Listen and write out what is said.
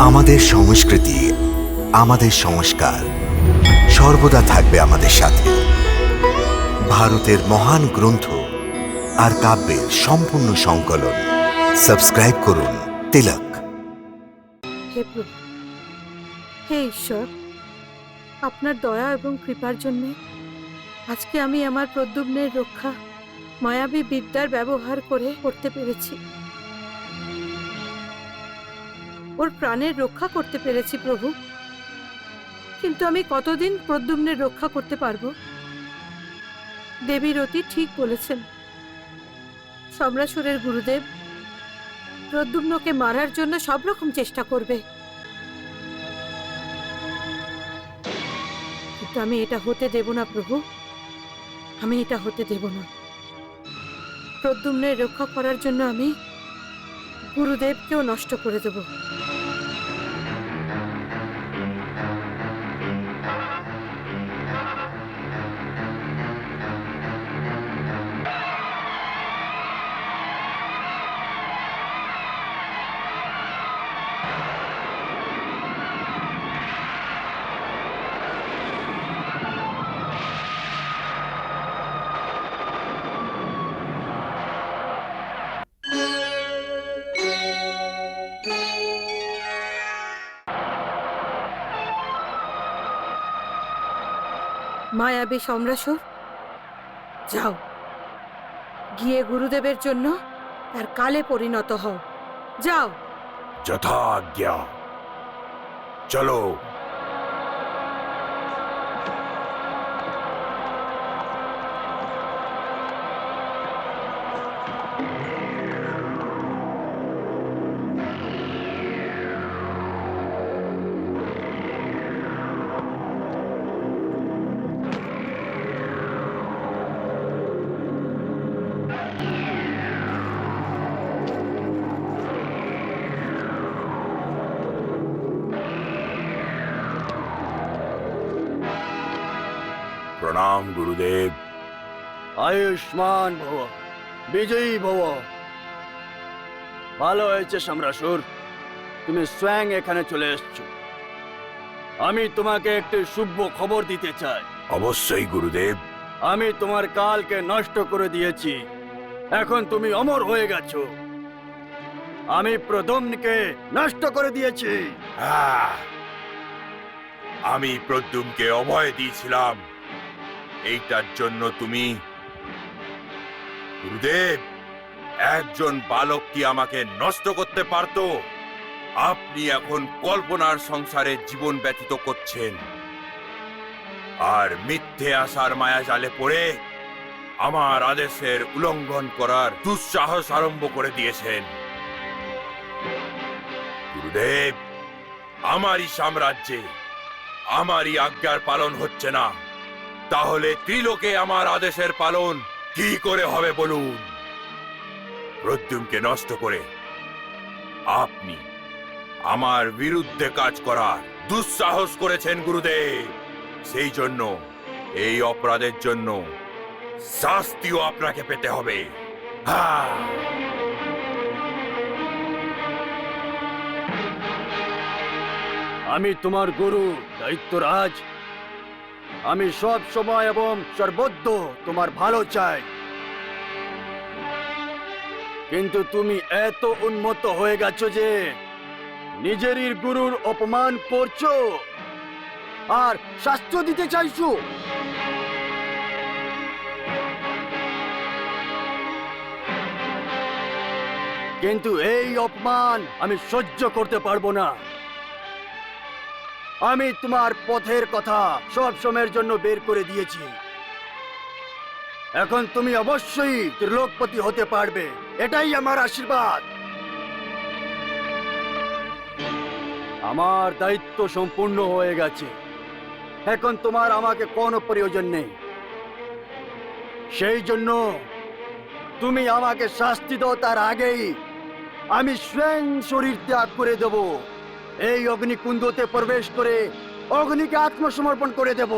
আমাদের সংস্কৃতি, আমাদের সংস্কার সর্বদা থাকবে আমাদের সাথে। ভারতের মহান গ্রন্থ আর কাব্যের সম্পূর্ণ সংকলন। সাবস্ক্রাইব করুন তিলক। হে প্রভু, হে ঈশ্বর, আপনার দয়া এবং কৃপার জন্য আজকে আমি আমার প্রদ্যুম্নের রক্ষা মায়াবী বিদ্যার ব্যবহার করে করতে পেরেছি। ওর প্রাণের রক্ষা করতে পেরেছি প্রভু, কিন্তু আমি কতদিন প্রদ্যুম্নের রক্ষা করতে পারবো? দেবী রতি ঠিক বলেছেন, সম্রাসুরের গুরুদেব প্রদ্যুম্নকে মারার জন্য সব রকম চেষ্টা করবে, কিন্তু আমি এটা হতে দেব না প্রভু, আমি এটা হতে দেব না। প্রদ্যুম্নের রক্ষা করার জন্য আমি গুরুদেবকেও নষ্ট করে দেব। মায়াবী সম্রাসুর, যাও, গিয়ে গুরুদেবের জন্য তার কালে পরিণত হও। যাও। যথাজ্ঞা, চলো। প্রণাম গুরুদেব। আয়ুষ্মান ভব, বিজয়ী ভব। ভালো হয়েছে সম্রাসুর, তুমি স্বয়ং এখানে চলে এসছো। আমি তোমাকে একটি শুভ খবর দিতে চাই। অবশ্যই গুরুদেব। আমি তোমার কালকে নষ্ট করে দিয়েছি, এখন তুমি অমর হয়ে গেছো। আমি প্রদ্যুম্নকে নষ্ট করে দিয়েছি। আমি প্রদ্যুম্নকে অভয় দিয়েছিলাম, এইটার জন্য তুমি? গুরুদেব, একজন বালক কি আমাকে নষ্ট করতে পারতো? আপনি এখন কল্পনার সংসারে জীবন ব্যতীত করছেন আর মিথ্যে আশার মায়াজালে পড়ে আমার আদেশের উল্লঙ্ঘন করার দুঃসাহস আরম্ভ করে দিয়েছেন। গুরুদেব, আমারই সাম্রাজ্যে আমারই আজ্ঞার পালন হচ্ছে না, তাহলে ত্রিলোকে আমার আদেশের পালন কি করে হবে বলুন? প্রদ্যুম্নকে নষ্ট করে আপনি আমার বিরুদ্ধে কাজ করার দুঃসাহস করেছেন গুরুদেব। সেই জন্য এই অপরাধের জন্য শাস্তিও আপনাকে পেতে হবে। আমি তোমার গুরু দৈত্যরাজ, আমি সব সময় এবং সর্বদ্য তোমার ভালো চাই, কিন্তু তুমি এত উন্মত্ত হয়ে গেছো যে নিজেরই গুরুর অপমান করছো আর শাস্ত্র দিতে চাইছো। কিন্তু এই অপমান আমি সহ্য করতে পারবো না। আমি তোমার পথের কথা সব সময়ের জন্য বের করে দিয়েছি, এখন তুমি অবশ্যই ত্রিলোকপতি হতে পারবে, এটাই আমার আশীর্বাদ। আমার দায়িত্ব সম্পূর্ণ হয়ে গেছে, এখন তোমার আমাকে কোনো প্রয়োজন নেই। সেই জন্য তুমি আমাকে শাস্তি দাও, তার আগেই আমি স্বয়ং শরীর ত্যাগ করে দেব, এই অগ্নিকুণ্ডতে প্রবেশ করে অগ্নিকে আত্মসমর্পণ করে দেব।